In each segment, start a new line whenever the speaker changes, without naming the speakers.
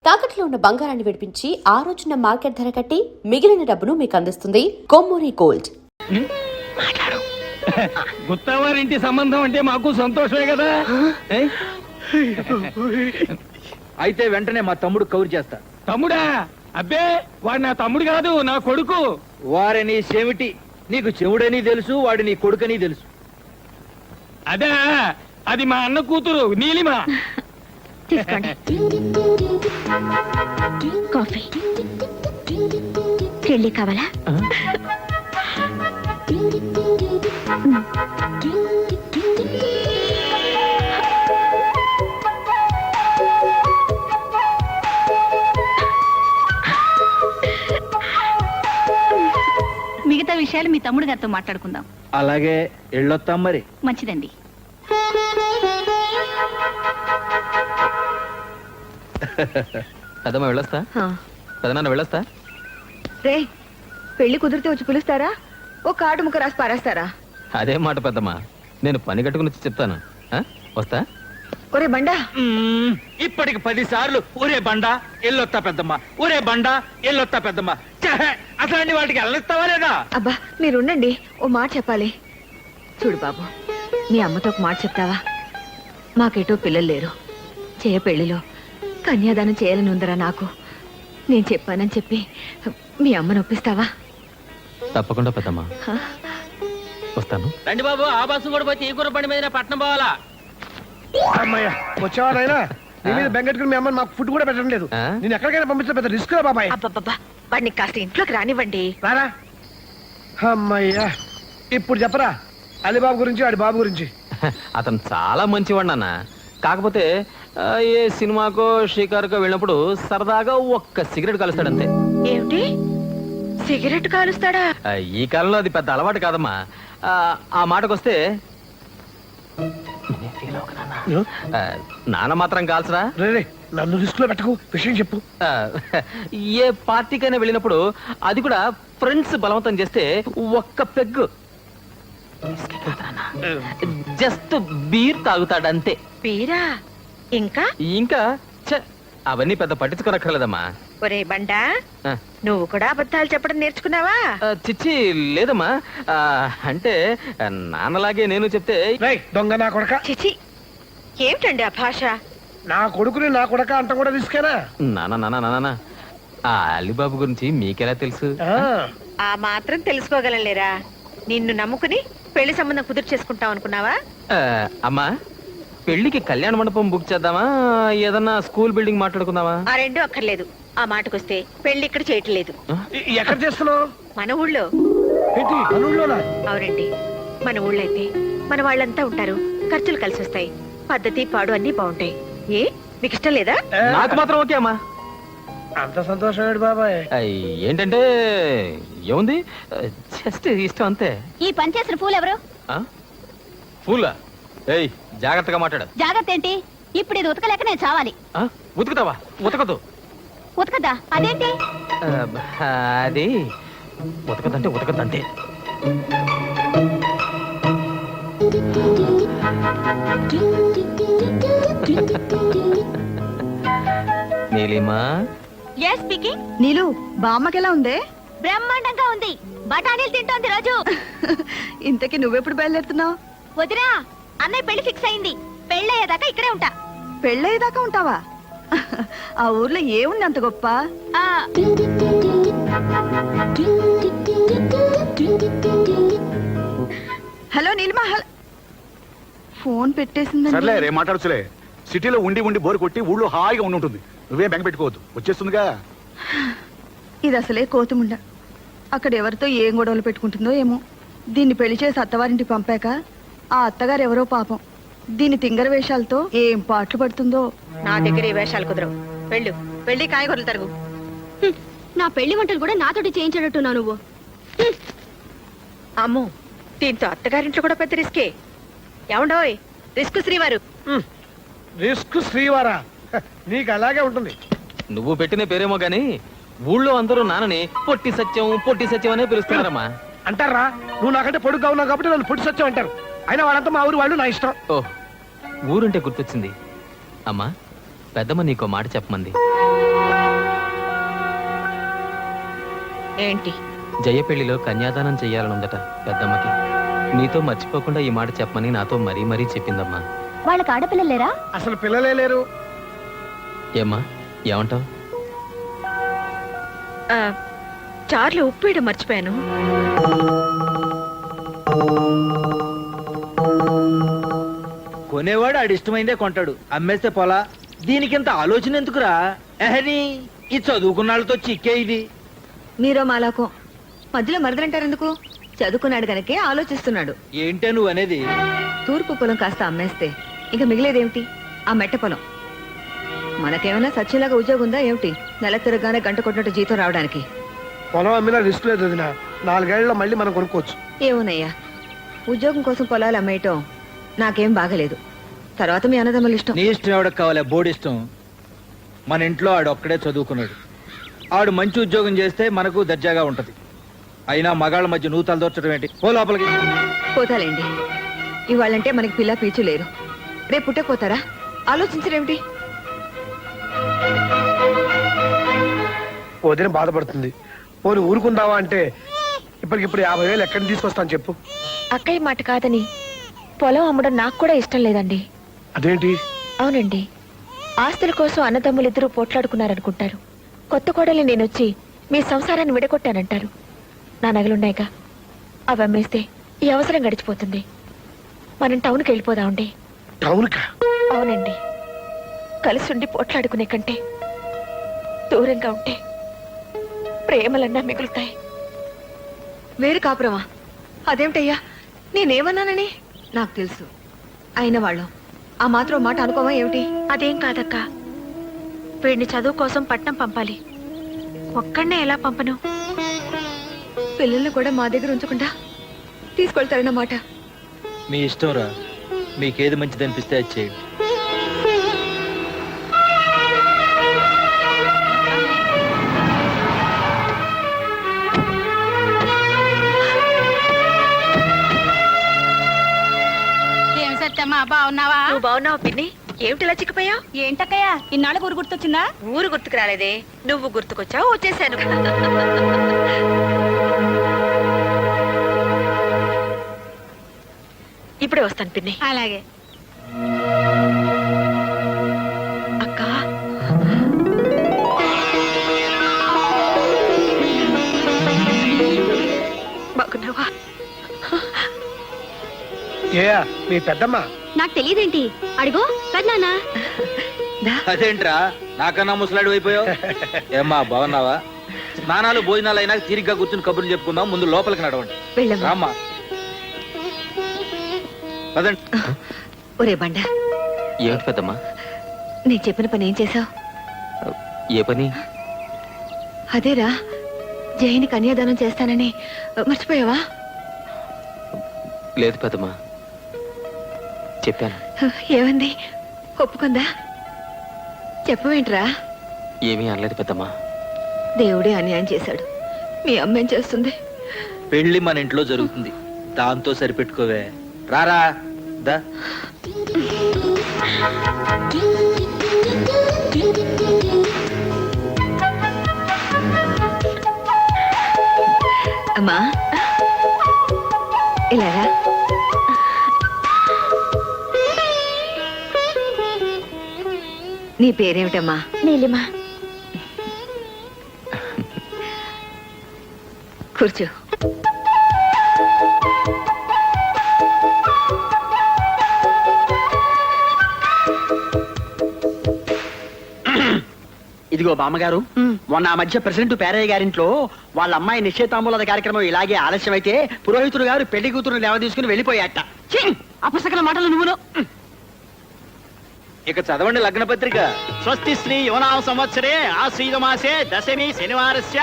తాకట్లో ఉన్న బంగారాన్ని విడిపించి ఆ రోజున మార్కెట్ ధర కట్టి మిగిలిన డబ్బును మీకు అందిస్తుంది కొమ్మూరి గోల్డ్.
గుత్తవారింటి సంబంధం అంటే మాకు సంతోషమే కదా.
అయితే వెంటనే మా తమ్ముడు కౌరు చేస్తా.
తమ్ముడా? అబ్బే, వాడు నా తమ్ముడు కాదు, నా కొడుకు.
వారని చెవిటి, నీకు చెవుడని తెలుసు, వాడు నీ కొడుకని తెలుసు.
అదే, అది మా అన్న కూతురు నీలిమ.
కాఫీ కెళ్ళి కావాలా?
మిగతా విషయాలు మీ తమ్ముడు గారితో మాట్లాడుకుందాం.
అలాగే, ఎళ్ళొత్తాం మరి.
మంచిదండి.
పెద్దమ్మ వెళ్ళొస్తా, పెదనాన్న వెళ్ళొస్తా.
రే, పెళ్లి కుదిరితే వచ్చి పిలుస్తారా? ఓ కార్డు ముక్క రాసి పారేస్తారా?
అదే మాట పెద్దమ్మ, నేను పని కట్టుకుని వచ్చి చెప్తాను. వస్తా.
ఒరే బండా,
ఇప్పటికి 10 సార్లు ఊరే బండా ఎల్లొత్తా పెద్దమ్మ, ఊరే బండా ఎల్లొత్తా పెద్దమ్మ. అట్లాంటి వాటికి వెళ్ళిస్తావా లేదా?
అబ్బా మీరుండండి, ఓ మాట చెప్పాలి. చూడు బాబు, మీ అమ్మతో ఒక మాట చెప్తావా? మాకేటో పిల్లలు లేరు, పెళ్లిలో కన్యాదానం చేయాలని ఉందరా నాకు. నేను చెప్పానని చెప్పి మీ అమ్మను ఒప్పిస్తావా?
తప్పకుండా పెద్దమ్మ, వస్తాను.
రండి బాబు, ఆ బస్సు కూడా పోతే ఈ కూర బండి మీద పట్నం పోవాలా?
అమ్మయ్య, వచ్చేవారైనా నీ మీద బెంగెట్టుకుని మీ అమ్మని మాకు ఫుడ్ కూడా పెట్టడం లేదు. నేను ఎక్కడికైనా పంపించే పెద్ద రిస్క్ రా బాబాయ్.
అబ్బబ్బబ్బా, వాడిని కాస్త ఇంట్లోకి రానివ్వండి.
రారా. అమ్మయ్యా, ఇప్పుడు చెప్పరా అలీబాబు గురించి, ఆడి బాబు గురించి.
అతను చాలా మంచివాడు నాన్న. కాకపోతే ఏ సినిమాకో షికారుకో వెళ్ళినప్పుడు సరదాగా ఒక్క సిగరెట్ కలుస్తాడంతే.
ఏమిటి, సిగరెట్ కాలుస్తాడా?
ఈ కాలంలో అది పెద్ద అలవాటు కాదమ్మా. ఆ మాటకొస్తే నాన్న మాత్రం కాల్చరా.
రే, నన్ను రిస్క్ లో పెట్టకు, విషయం చెప్పు.
ఏ పార్టీకైనా వెళ్ళినప్పుడు, అది కూడా ఫ్రెండ్స్ బలవంతం చేస్తే ఒక్క పెగ్గు జస్ట్ బీర్ తాగుతాడంతే.
బీరా? ఇంకా
ఇంకా అవన్నీ పెద్ద పట్టించుకోనక్కర్లేదమ్మా.
ఒరే బండా, నువ్వు కూడా అబద్ధాలు చెప్పడం నేర్చుకున్నావా?
చిచ్చి లేదమ్మా. అంటే నాన్నలాగే నేను చెప్తే.
దొంగ నా కొడక.
చిచి, ఏమిటండి ఆ భాష?
నా కొడుకుని నా కొడక అంట కూడా రిస్కేనా?
నాన్న, ఆ అలీబాబు గురించి మీకెలా తెలుసు?
ఆ మాత్రం తెలుసుకోగలలేరా? నిన్ను నమ్ముకుని పెళ్లి సంబంధం కుదురు చేసుకుంటావు అనుకున్నావా?
అమ్మా, పెళ్లికి కళ్యాణ మండపం బుక్ చేద్దామా, ఏదన్నా స్కూల్ బిల్డింగ్ మాట్లాడుకుందామా?
ఆ రెండు అక్కర్లేదు. ఆ మాటకొస్తే పెళ్లి ఇక్కడ చేయటం లేదు.
ఎక్కడ చేస్తున్నావు?
మన ఊళ్ళో.
ఏంటి, మన ఊళ్ళోనా?
అవునండి, మన ఊళ్ళో అయితే మన వాళ్ళంతా ఉంటారు, ఖర్చులు కలిసి వస్తాయి, పద్ధతి పాడు అన్ని బాగుంటాయి. ఏ మీకు ఇష్టం లేదా?
నాకు మాత్రం ఓకే అమ్మా.
అంత సంతోషం బాబాయ్.
ఏంటంటే ఏముంది, జస్ట్ ఇష్టం అంతే.
ఈ పని చేసిన పూలు ఎవరు?
పూలా? ఏయ్, జాగ్రత్తగా మాట్లాడు.
జాగ్రత్త ఏంటి? ఇప్పుడు ఇది ఉతకలేక నేను చావాలి.
ఉతుకుతావా? ఉతకదు.
ఉతకదా? అదేంటి?
అది ఉతకదంటే ఉతకదంటే. నీలిమా?
yes speaking.
నీలు, బామ్మకెలా ఉందే?
బ్రహ్మాండంగా ఉంది. బఠానీలు తింటోంది రోజు.
ఇంతకీ నువ్వెప్పుడు బయలుదేరుతున్నావు?
వదినా, అన్నయ్య పెళ్లి ఫిక్స్ అయింది. పెళ్ళయ్యేదాకా ఇక్కడే ఉంటా.
పెళ్ళయ్యేదాకా ఉంటావా? ఆ ఊర్లో ఏముంది అంత గొప్ప? హలో నీలిమా, ఫోన్ పెట్టేసిందండి.
సర్లే, రే మాట్లాడచ్చులే. సిటీలో ఉండి ఉండి బోరు కొట్టి ఊళ్ళో హాయిగా ఉండి ఉంటుంది. నువ్వేం బెంగ పెట్టుకోవద్దు, వచ్చేస్తుందిగా.
ఇది అసలే కోతుముండ. అక్కడ ఎవరితో ఏం గొడవలు పెట్టుకుంటుందో ఏమో. దీన్ని పెళ్లి చేసి అత్తవారింటికి పంపాక ఆ అత్తగారు ఎవరో పాపం, దీని తింగర వేషాలతో ఏం పాటలు పడుతుందో. నా దగ్గర ఈ వేషాలు కుదరవు. వెళ్ళు, వెళ్ళి కాయగూరలు తరుగు.
నా పెళ్లి వంటలు కూడా నాతోటి చేయించాడట్టున్నా నువ్వు.
అమ్మో, దీంతో అత్తగారింట్లో కూడా పెద్ద రిస్కే. ఏమండోయ్, రిస్క్ శ్రీవారు.
రిస్క్ శ్రీవారా? నీకు అలాగే ఉంటుంది.
నువ్వు పెట్టిన పేరేమో గాని ఊళ్ళో అందరూ నాన్నని పొట్టి సత్యం అనే పిలుస్తున్నారమ్మా.
అంటారా? నువ్వు నాకంటే పొడుగ్గా ఉన్నావు కాబట్టి నన్ను పొట్టి సత్యం అంటారు. అయినా వాళ్ళంతా మా ఊరు వాళ్ళు, నా ఇష్టం.
ఓ, ఊరుంటే గుర్తొచ్చింది అమ్మా. పెద్దమ్మ నీకో మాట చెప్పమంది.
ఏంటి?
జయ పెళ్లిలో కన్యాదానం చెయ్యాలనుందట పెద్దమ్మకి. నీతో మర్చిపోకుండా ఈ మాట చెప్పమని నాతో మరీ మరీ చెప్పిందమ్మా.
వాళ్ళకి ఆడపిల్లలు లేరా?
అసలు పిల్లలే లేరు.
ఏమ్మా ఏమంటావు?
చార్లు ఉప్పు వేయడం మర్చిపోయాను.
కొనేవాడు ఆడి ఇష్టమైందే కొంటాడు, అమ్మేస్తే పోలా. దీనికింత ఆలోచన ఎందుకురా? ఎహని ఈ చదువుకున్నాళ్ళతో చిక్కే ఇది.
మీరో మాలాకో మధ్యలో మరదలంటారు ఎందుకు? చదువుకున్నాడు గనకే ఆలోచిస్తున్నాడు.
ఏంటే నువ్వు అనేది?
తూర్పు పొలం కాస్త అమ్మేస్తే ఇంకా మిగిలేదేమిటి? ఆ మెట్ట పొలం. మనకేమైనా సత్యంలాగా ఉద్యోగం ఉందా ఏమిటి? నెల తిరగగానే గంట కొట్టినట్టు జీతం రావడానికి.
పొలం అమ్మినా రిస్క్ లేదు వదినా. 4 ఏళ్లలో మళ్ళీ మనం కొనుక్కోవచ్చు.
ఏమోనయ్యా, ఉద్యోగం కోసం పొలాలు అమ్మేయటం నాకేం బాగలేదు. తర్వాత మీ అన్నదమ్ముల ఇష్టం.
నీ ఇష్టం ఎవడకు కావాలి? బోర్డు ఇష్టం. మన ఇంట్లో ఆడు ఒక్కడే చదువుకున్నాడు. ఆడు మంచి ఉద్యోగం చేస్తే మనకు దర్జాగా ఉంటది. అయినా మగాళ్ళ మధ్య నువ్వు తలదొచ్చడం ఏంటి? పో లోపలికి.
పోతాలేండి. ఇవాళంటే మనకి పిల్ల పీచు లేరు. రేపు పుట్టకపోతారా? ఆలోచించరేమిటి?
వదిన బాధపడుతుంది. పోనీ ఊరుకుందావా అంటే ఇప్పటికిప్పుడు 50,000 ఎక్కడి నుంచి తీసుకొస్తాను చెప్పు.
అక్కయ్య మాట కాదని పొలం అమ్మడం నాకు కూడా ఇష్టం లేదండి.
అదేంటి?
అవునండి, ఆస్తుల కోసం అన్నదమ్ములిద్దరూ పోట్లాడుకున్నారనుకుంటారు. కొత్త కోడలి నేనొచ్చి మీ సంసారాన్ని విడగొట్టానంటారు. నా నగలున్నాయిగా, అవి అమ్మేస్తే ఈ అవసరం గడిచిపోతుంది. మనం టౌన్కి వెళ్ళిపోదామండి.
టౌన్కా?
అవునండి, కలిసి ఉండి పోట్లాడుకునే కంటే దూరంగా ఉంటే ప్రేమలన్నా మిగులుతాయి.
వేరు కాపురమా? అదేమిటయ్యా, నేనేమన్నానని? నాకు తెలుసు. అయిన వాళ్ళం ఆ మాత్రం మాట అనుకోవా ఏమిటి?
అదేం కాదక్క, వీడిని చదువు కోసం పట్నం పంపాలి. ఒక్కడనే ఎలా పంపను?
పిల్లల్ని కూడా మా దగ్గర ఉంచకుండా తీసుకెళ్తారన్నమాట.
మీ ఇష్టం రా. మీకేది మంచిది అనిపిస్తే అది చేయండి.
ఏం సత్యమ్మా, బాగున్నావా? నువ్వు బాగున్నావా పిన్ని? ఏమిటిలా చిక్కిపోయావు? ఏంటక్కయ్యా, ఇన్నాళ్ళ ఊరు గుర్తొచ్చిందా? ఊరు గుర్తుకు రాలేదే, నువ్వు గుర్తుకొచ్చావు, వచ్చేసాను. ఇప్పుడే వస్తాను పిన్ని. అలాగే అక్క. బాగున్నావా?
ఏయా మీ పెద్దమ్మ?
నాకు తెలియదేంటి? అడిగో పెద్దనా.
అదేంట్రా నాకన్నా ముసలాడు అయిపోయావు? ఏమ్మా బాగున్నావా? స్నానాలు భోజనాలు అయినా తీరిగ్గా కూర్చుని కబుర్లు చెప్పుకుందాం. ముందు లోపలికి నడవండి.
వెళ్ళమ్మా.
రామ్మా. పదండి.
ఒరే బండ,
ఏమిటి పెద్దమ్మా?
నేను చెప్పిన పని ఏం చేసావు?
ఏ పని?
అదేరా, జైని కన్యాదానం చేస్తానని మర్చిపోయావా?
లేదు పెద్దమ్మా, చెప్పాను.
ఏమంది? ఒప్పుకుందా? చెప్పవేంట్రా?
ఏమీ అనలేదు పెద్దమ్మా.
దేవుడే అన్యాయం చేశాడు. మీ అమ్మ ఏం చేస్తుంది?
పెళ్లి మన ఇంట్లో జరుగుతుంది, దాంతో సరిపెట్టుకోవే. రారా దా.
అమ్మా ఇలారా. నీ పేరేమిటమ్మా?
నీలిమా.
కూర్చో.
ఇదిగో బామ్మగారు, మొన్న ఆ మధ్య ప్రెసిడెంట్ పేరయ్య గారింట్లో వాళ్ళ అమ్మాయి నిశ్చయితాంబూల కార్యక్రమం ఇలాగే ఆలస్యం అయితే పురోహితుడు గారు పెళ్లి కూతురు లేవ తీసుకుని వెళ్ళిపోయాట. అపసకల మాటలు నువ్వును.
ఇక చదవండి లగ్న పత్రిక.
స్వస్తి శ్రీ యువనామ సంవత్సరే ఆశ్రీత మాసే దశమి శనివారస్య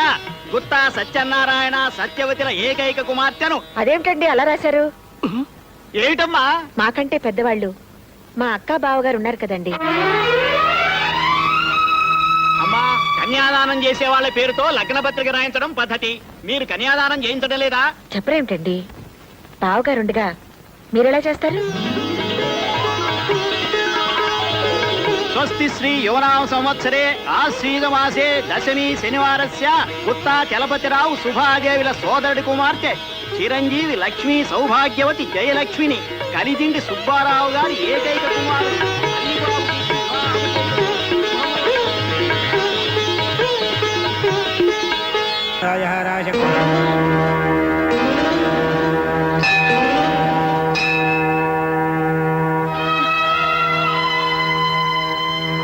గుత్తా సత్యనారాయణ సత్యవతిల ఏకైక కుమార్తెను.
అదేమిటండి అలా రాశారు?
ఏమిటమ్మా?
మాకంటే పెద్దవాళ్ళు మా అక్క బావగారు ఉన్నారు కదండి.
అమ్మా, కన్యాదానం చేసే వాళ్ళ పేరుతో లగ్న పత్రిక రాయించడం పద్ధతి. మీరు కన్యాదానం చేయించడం లేదా?
చెప్పరేమిటండి, బావగారుండగా మీరెలా చేస్తారు?
స్వస్తి శ్రీ యువనామ సంవత్సరే ఆశ్రీద మాసే దశమి శనివారస్య గుత్తా చలపతిరావు సుభాదేవిల సోదరుడి కుమార్తె చిరంజీవి లక్ష్మీ సౌభాగ్యవతి జయలక్ష్మిని కలిదిండి సుబ్బారావు గారి ఏకైక కుమారుడు అల్లిబాబుకి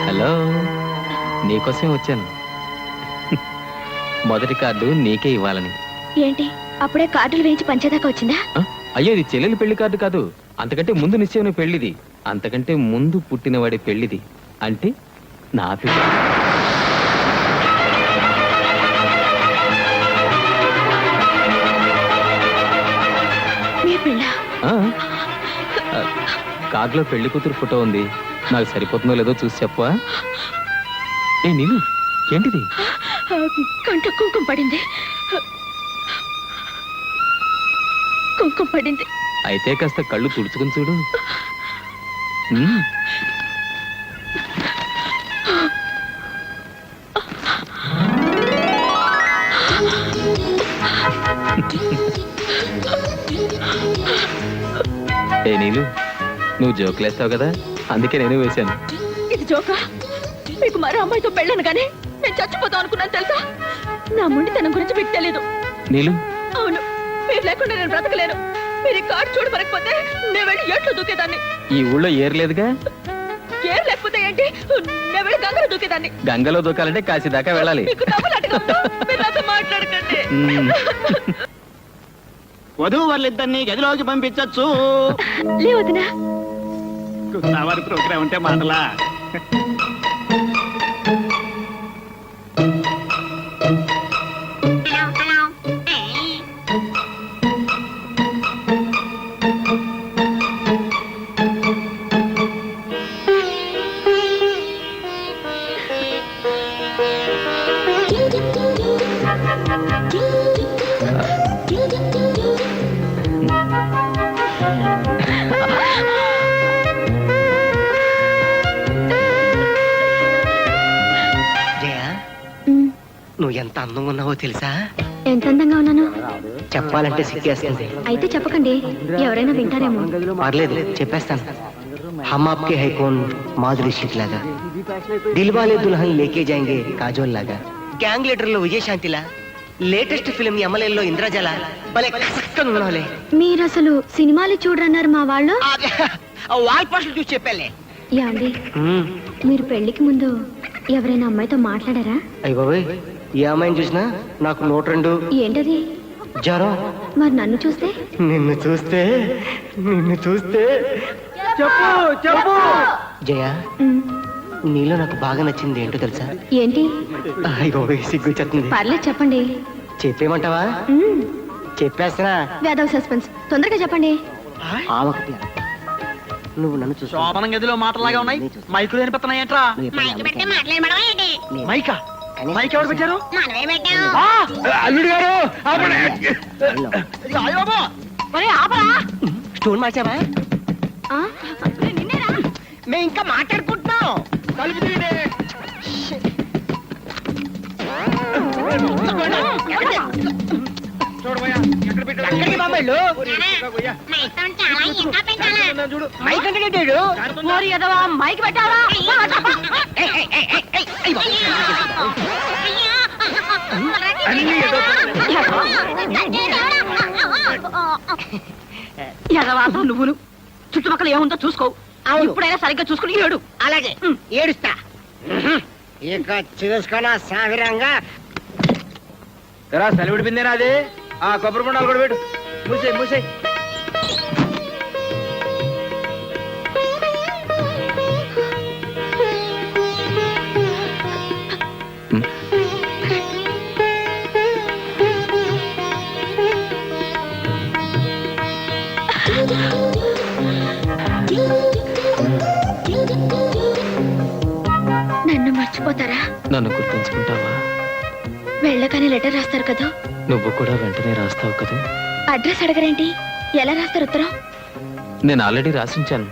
హలో, నీకోసం వచ్చాను. మొదటి కార్డు నీకే ఇవ్వాలని.
ఏంటి అప్పుడే కార్డులు వేయించి పంచేదాకా వచ్చిందా?
ఆ? అయ్యో, ఇది చెల్లెలి పెళ్లి కార్డు కాదు. అంతకంటే ముందు నిశ్చయం పెళ్లిది. అంతకంటే ముందు పుట్టినవాడి పెళ్లిది. అంటే నా పెళ్లి.
మీ పిల్ల
ఆ? కార్డులో పెళ్లి కూతురు ఫోటో ఉంది. నాకు సరిపోతుందో లేదో చూసి చెప్పవా? ఏ నీళ్ళు, ఏంటిది?
కంట కుంకుమ పడింది. కుంకుమ పడింది.
అయితే కాస్త కళ్ళు తుడుచుకుని చూడు. ఉమ్. ఏ నీళ్ళు, నువ్వు జోకులేస్తావు కదా, అందుకే నేను వేశాను.
ఇది జోకా? మీకు మరో అమ్మాయితో పెళ్ళను కానీ నేను చచ్చిపోతాం అనుకున్నాను తెలుసా? నా ముండితనం గురించి మీకు తెలీదు.
నీళ్ళు,
అవును, మీరు లేకుండా నేను బ్రతకలేను. మీరు ఈ కార్డు చూడమనకపోతే నేను వెళ్ళి ఏట్లో దూకేదాన్ని.
ఈ ఊళ్ళో ఏర్లేదుగా.
ఏం లేకపోతే ఏంటి, నేను వెళ్ళి గంగలో దూకేదాన్ని.
గంగలో దూకాలంటే కాశీ దాకా వెళ్ళాలి.
మీకు నవ్వులాటగా ఉందా? మీరు నాతో మాట్లాడకండి.
ఉమ్.
వధువు వాళ్ళిద్దరిని గదిలోకి పంపించచ్చు.
లేవదినా,
వారి ప్రోగ్రామ్ ఉంటే మాటలా.
నువ్వు ఎంత అందంగా ఉన్నావో తెలుసా?
ఎంత అందంగా ఉన్నాను
చెప్పాలంటే సిగ్గేస్తుంది.
అయితే చెప్పకండి, ఎవరైనా వింటారేమో.
పర్లేదు, చెప్పేస్తాను. హమ్ ఆప్కే హై కౌన్ మాధురి షీట్ లాగా, దిల్వాలే దుల్హన్ లేకే జాయింగే కాజోల్ లాగా, గ్యాంగ్ లీడర్ లో విజయశాంతిలా, లేటెస్ట్ ఫిల్మ్ ఎమ్మెల్యేలో ఇంద్రజల భలే కసక్కగా ఉన్నావులే.
మీరు అసలు సినిమాలు చూడరన్నారు మా వాళ్ళు.
వాల్ పోస్టులు చూసి చెప్పాలే.
యాండి, మీరు పెళ్లికి ముందు ఎవరైనా అమ్మాయితో మాట్లాడారా?
అయ్య బాబోయ్, ఏ అమ్మాయిని చూసినా నాకు 102
ఏంటది?
జ్వరం.
మరి నన్ను చూస్తే?
నిన్ను చూస్తే చెప్పు చెప్పు. జయ, నీలో నాకు బాగా నచ్చింది ఏంటో తెలుసా?
ఏంటి?
అయ్య బాబోయ్, సిగ్గు చెప్తుంది.
పర్లేదు చెప్పండి.
చెప్పేమంటావా? చెప్పేస్తున్నా.
వేదవ సస్పెన్స్, తొందరగా చెప్పండి.
ఆ ఒకటి, నువ్వు నన్ను చూసి
శోభనం గదిలో మాటలాగా ఉన్నాయి. మైకులు వినిపిస్తున్నాయేంట్రా? మైకా? మైక్ ఎవరు పెట్టారు?
అల్లుడు గారు
స్టోన్ మార్చావా?
మేము ఇంకా మాట్లాడుకుంటున్నాం.
తలుపు తీయండి. చూడబోయా ఎక్కడ పెట్టాడు?
ఎక్కడికి బాబాయ్లు?
చూడు.
మైక్ అంటే కట్టాడు.
మైక్ పెట్టావా?
అన్ని ఏదో
ఎగవాసం నువ్వును. చుట్టుపక్కల ఏముందో చూసుకో. ఇప్పుడైనా సరిగ్గా చూసుకుని ఏడు.
అలాగే ఏడుస్తా. ఇక చూసుకున్నా సావిరంగా.
ఎరా, సెలవిడి బిందేనా అది? ఆ కొబ్బరి బొండాలు కూడా పెట్టు. మూసేయ్.
నన్ను మర్చిపోతారా?
నన్ను గుర్తుంచుకుంటావా?
వెళ్ళగానే లెటర్ రాస్తారు కదా.
నువ్వు కూడా వెంటనే రాస్తావు కదా.
అడ్రస్ అడగరేంటి? ఎలా రాస్తారు ఉత్తరం?
నేను ఆల్రెడీ రాసించాను.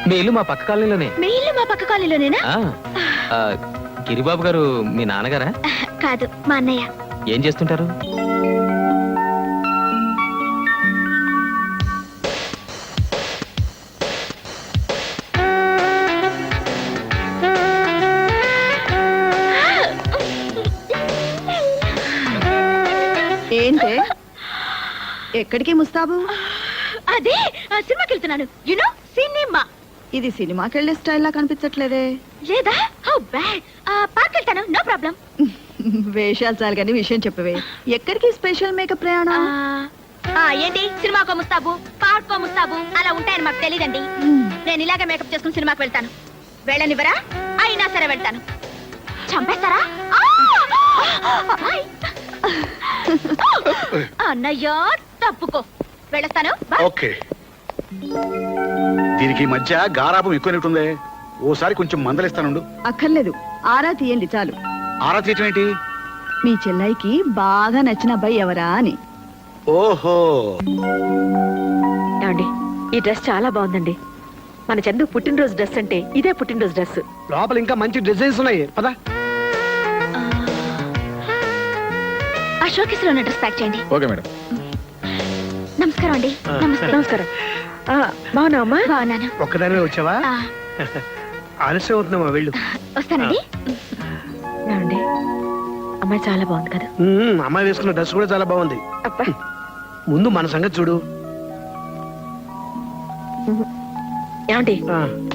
మీ ఇల్లు మా పక్క కాలనీలోనే.
మీ ఇల్లు మా పక్క కాలనీలోనేనా?
ఆ, ఆ, గిరిబాబు గారు మీ నాన్నగారా?
కాదు, మా అన్నయ్య.
ఏం చేస్తుంటారు?
ఏంటే ఎక్కడికి ముస్తాబు?
అదే సినిమాకి వెళ్తున్నాను. You know cinema.
ఇది సినిమాకి వెళ్ళే స్టైల్ లా కనిపించట్లేదే.
లేదా? How bad. పార్క్ వెళ్తాను, నో ప్రాబ్లం.
వేషాలు చాలు కానీ విషయం చెప్పవే. ఎక్కడికి స్పెషల్ మేకప్ ప్రయాణం?
ఏంటి సినిమాకో ముస్తాబు, పార్కో ముస్తాబు అలా ఉంటాయని మాకు తెలియదండి. నేను ఇలాగే మేకప్ చేసుకుని సినిమాకి వెళ్తాను. వెళ్ళనివ్వరా? అయినా సరే వెళ్తాను. చంపేస్తారా? అన్నయ్య తప్పుకో, వెళ్ళొస్తాను.
ఓకే. దీనికి ఈ మధ్య గారాబం ఎక్కువైనట్టుందే. ఓసారి కొంచెం మందలిస్తానుండు.
అక్కర్లేదు, ఆరా తీయండి చాలు.
ఆరా తీయటం ఏంటి?
మీ చెల్లాయికి బాగా నచ్చిన అబ్బాయి ఎవరా అని.
ఓహో,
ఏమండి, ఈ డ్రెస్ చాలా బాగుందండి. మన చందు పుట్టినరోజు డ్రెస్ అంటే ఇదే పుట్టినరోజు డ్రెస్.
లోపల ఇంకా మంచి డిజైన్స్ ఉన్నాయి పదా.
ఆ షోకేస్ లో ఉన్న డ్రెస్ ప్యాక్ చేయండి.
Okay madam.
నమస్కారం అండి. నమస్కారం. బాగున్నా అమ్మా? బాగున్నాను.
ఒక్కదానివే వచ్చావా? ఆలస్యం అవుతుందమ్మా, వెళ్ళు.
వస్తానండి. ఏమండి, అమ్మాయి చాలా బాగుంది కదా?
అమ్మాయి వేసుకున్న డ్రెస్ కూడా చాలా బాగుంది.
అబ్బా,
ముందు మన సంగతి చూడు.
ఏమండి,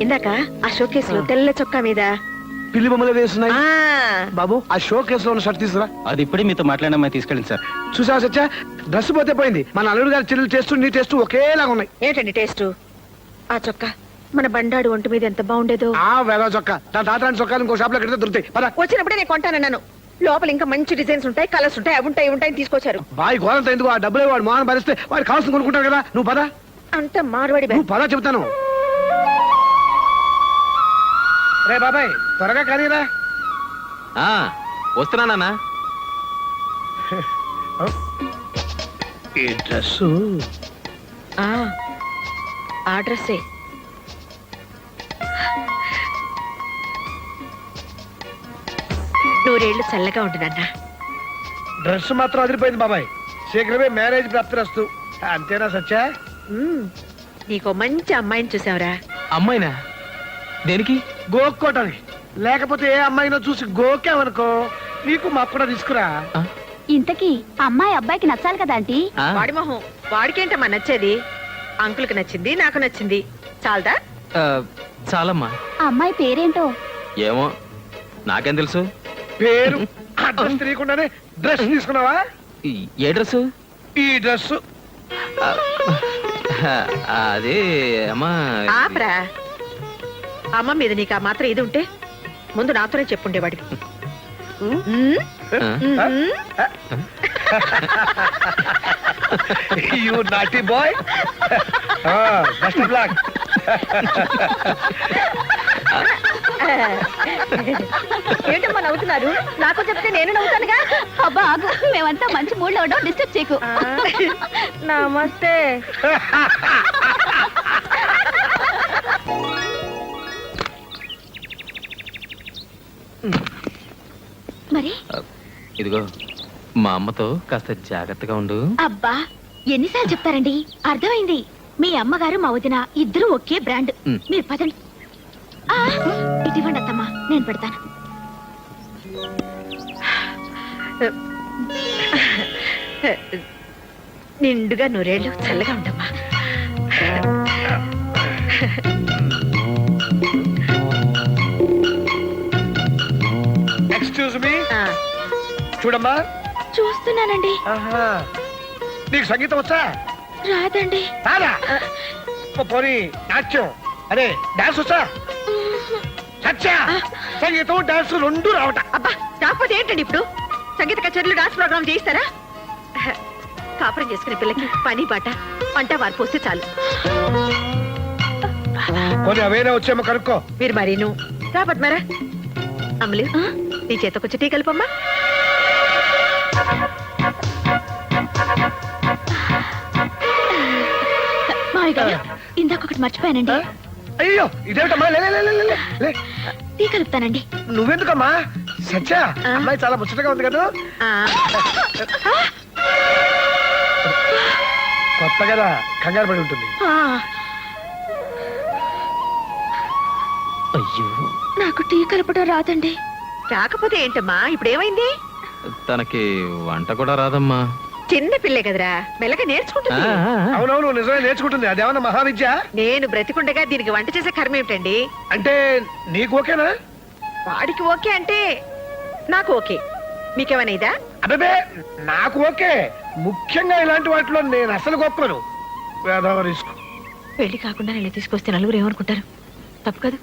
ఇందాక ఆ షోకేస్ లో తెల్ల చొక్కా మీద
పిల్లి బొమ్మలు వేస్తున్నాయి. బాబు, ఆ షో కేసులో ఉన్న షర్ట్ తీసుకురా.
అది ఇప్పుడే మీతో మాట్లాడిన అమ్మాయి తీసుకెళ్ళింది సార్.
చూసావా సత్య, డ్రెస్ పోతే పోయింది. మన అల్లుడు గారి చెల్లెలు టేస్ట్ నీ టేస్ట్ ఒకేలాగా ఉన్నాయి.
ఏంటండి టేస్ట్? ఆ చొక్కా మన బండాడు ఒంటి మీద ఎంత బాగుండేదో.
ఆ వేద చొక్కా, నా తాతరాని చొక్కాలు ఇంకో షాప్ లో కడితే దొరుకుతాయి. పద.
వచ్చినప్పుడే నేను కొంటానన్నాను. లోపల ఇంకా మంచి డిజైన్స్ ఉంటాయి, కలర్స్ ఉంటాయి, అవి ఉంటాయి, ఇవి ఉంటాయి తీసుకొచ్చారు.
బాయ్ గోరంత ఎందుకు? ఆ డబ్బులు వాడు మోహన్ భరిస్తే వాడు కావాల్సింది కొనుక్కుంటారు కదా. నువ్వు పద.
అంత మార్వాడి
నువ్వు పద చెబుతాను. రే బాబాయ్, త్వరగా కదీరా.
వస్తున్నానన్నా.
ఈ డ్రెస్
ఆ డ్రెస్సే. నూరేళ్లు చల్లగా ఉంటుందన్నా.
డ్రెస్ మాత్రం అదిరిపోయింది బాబాయ్. శీఘ్రమే మ్యారేజ్ ప్రాప్తిరస్తు. అంతేనా సత్య?
నీకో మంచి అమ్మాయిని చూసావురా.
అమ్మాయినా? దేనికి?
గోక్కోటని. లేకపోతే ఏ అమ్మాయినో చూసి గోకామనుకో, నీకు మాకు కూడా తీసుకురా.
ఇంతకీ అమ్మాయి అబ్బాయికి నచ్చాలి కదా ఆంటీ? వాడి మొహం వాడికేంటమ్మా నచ్చేది? అంకుల్కి నచ్చింది, నాకు నచ్చింది, చాలదా?
చాలమ్మా.
అమ్మాయి పేరేంటో?
ఏమో, నాకేం తెలుసు.
పేరు అడ్రస్ తెలియకుండానే డ్రెస్ తీసుకున్నావా?
ఏ డ్రెస్?
ఈ డ్రెస్.
అది అమ్మా.
ఆపరా. అమ్మ మీద నీకు ఆ మాత్రం ఇది ఉంటే ముందు నాతోనే చెప్పుండేవాడికి.
You naughty boy. Best of luck.
ఏంటమ్మా నవ్వుతున్నారు? నాకు చెప్తే నేను నవ్వుతానుగా. అబ్బా ఆగు, మేమంతా మంచి మూడ్ లో ఉండవు, డిస్టర్బ్ చేయకు. నమస్తే. మరి
ఇదిగో, మా అమ్మతో కాస్త జాగ్రత్తగా ఉండు.
అబ్బా, ఎన్నిసార్లు చెప్తారండి? అర్థమైంది. మీ అమ్మగారు మా వదిన ఇద్దరు ఒకే బ్రాండ్. మీరు పదండి. ఇటువంటి అత్తమ్మా, నేను పెడతాను. నిండుగా నూరేళ్ళు చల్లగా ఉండమ్మా.
Excuse me. చూడమ్మా.
చూస్తున్నానండి.
నీకు సంగీతం వచ్చా?
రాదండి.
రాదా? పోనీ నాట్యం, అదే డాన్స్ వచ్చా? సత్య, సంగీతం డాన్స్ రెండు రావట.
అబ్బా, కాకపోతే ఏంటండి ఇప్పుడు? సంగీత కచేరీలు డాన్స్ ప్రోగ్రామ్ చేయిస్తారా? కాపురం చేసుకునే పిల్లకి పని పాట వంట వారు పోస్తే చాలు.
కొన్ని అవేనా వచ్చేమో కనుక్కో.
మీరు మరీను రాబట్ మరా. అమలు, నీ చేతకొచ్చి టీ కలుపమ్మా. మామయ్య గారు, ఇందాక ఒకటి మర్చిపోయానండి.
అయ్యో ఇదేమిటమ్మా లే, లే, లే, లే, లే, లే.
టీ కలుపుతానండి.
నువ్వెందుకమ్మా సత్యా అమ్మాయి చాలా ముచ్చటగా ఉంది కదా కొత్త కదా కంగారు పడి ఉంటుంది.
అయ్యో,
నాకు టీ కలపడం రాదండి.
రాకపోతే ఏంటమ్మా ఇప్పుడు ఏమైంది?
తనకి వంట కూడా రాదమ్మా.
చిన్న పిల్లే కదరా, మెల్లగా నేర్చుకుంటుంది.
అవునవును నిజమే నేర్చుకుంటుంది. అదేమన్నా మహావిద్య?
నేను బ్రతికుండగా దీనికి వంట చేసే కర్మ ఏమిటండి?
అంటే నీకు ఓకేనా?
వాడికి ఓకే అంటే నాకు ఓకే. మీకేమైనా ఇదా?
అబ్బే నాకు ఓకే. ముఖ్యంగా ఇలాంటి వాటిలో నేను అసలు గొప్పను. వేదవ రిస్క్.
పెళ్లి కాకుండా నేను తీసుకొస్తే నలుగురు ఏమనుకుంటారు? తప్పు కదా,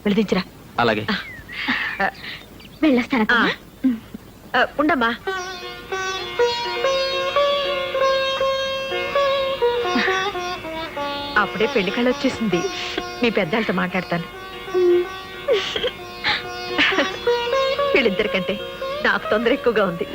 వెళ్ళదించరా.
అలాగే.
వెళ్ళొస్తాను.
ఉండమ్మా. అప్పుడే పెళ్లి కళ వచ్చేసింది. మీ పెద్దలతో మాట్లాడతాను. వీళ్ళిద్దరికంటే నాకు తొందర ఎక్కువగా ఉంది.